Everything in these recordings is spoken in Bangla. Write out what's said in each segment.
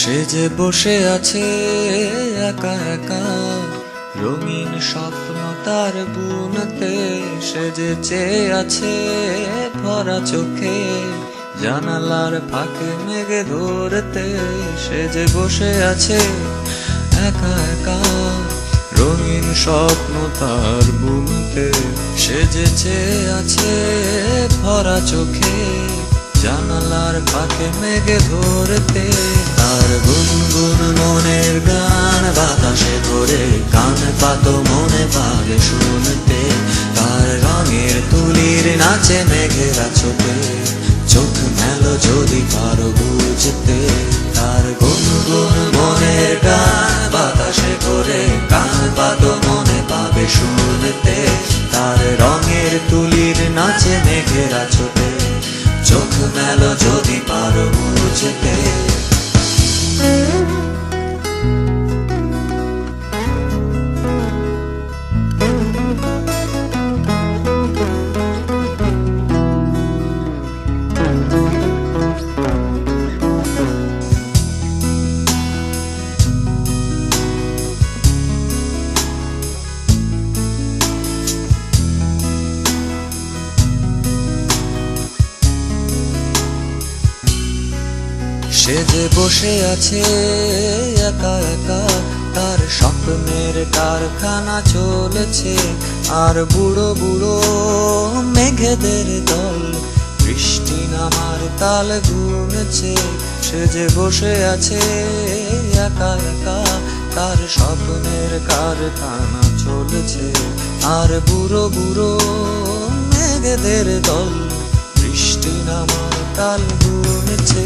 সে যে বসে আছে একা একা, রঙিন স্বপ্ন তার বুনতে। সে যে চেয়ে আছে ভরা চোখে, জানালার ফাঁকে মেঘে ধরতে। সে যে বসে আছে একা একা, রঙিন স্বপ্ন তার বুনতে। সে যে চেয়ে আছে ভরা চোখে, জানালার ফাঁকে মেঘে ধরতে। তার গুনগুন মনের গান বাতাসে ধরে, কান পাতো মনে পাবে শুনতে। তার রঙের তুলির নাচে মেঘেরা ছোটে, চোখ মেলো যদি পারো বুঝতে। তার গুনগুন মনের গান বাতাসে ধরে, কান পাতো মনে পাবে শুনতে। তার রঙের তুলির নাচে মেঘেরা ছোটে, চোখ মেলো যদি পারো বুঝতে। সে যে বসে আছে একা একা, তার স্বপ্নের কারখানা চলেছে। আর বুড়ো বুড়ো মেঘেদের দল বৃষ্টি নামার তাল গুনছে। সে যে বসে আছে একা একা, তার স্বপ্নের কারখানা চলেছে। আর বুড়ো বুড়ো মেঘেদের দল বৃষ্টি নামার তাল গুনছে।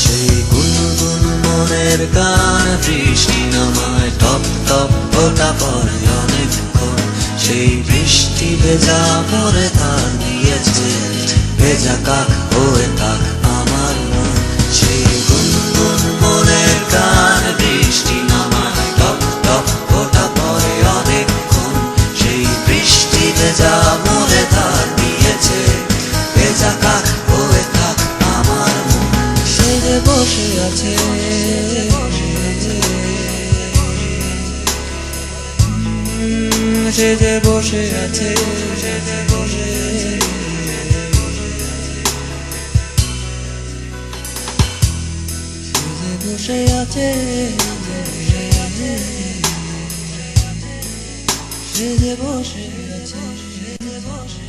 সেই গুনগুন মনের গান বৃষ্টি নামায় টপ টপ ফোঁটা পড়ে অনেকক্ষণ। সেই বৃষ্টি ভেজা পরে তার দিয়েছে, ভেজা কাক হয়ে থাক আমার মন। সেই গুনগুন মনের গান বৃষ্টি নামায় টপ টপ ফোঁটা পড়ে অনেকক্ষণ। সেই বৃষ্টি ভেজা মরে তার দিয়েছে, ভেজা কাক হয়ে থাক আমার মন। সে যে বসে আছে সে যে বসে আছে, সে যে বসে বসে আছে, সে যে বসে আছে, সে যে বসে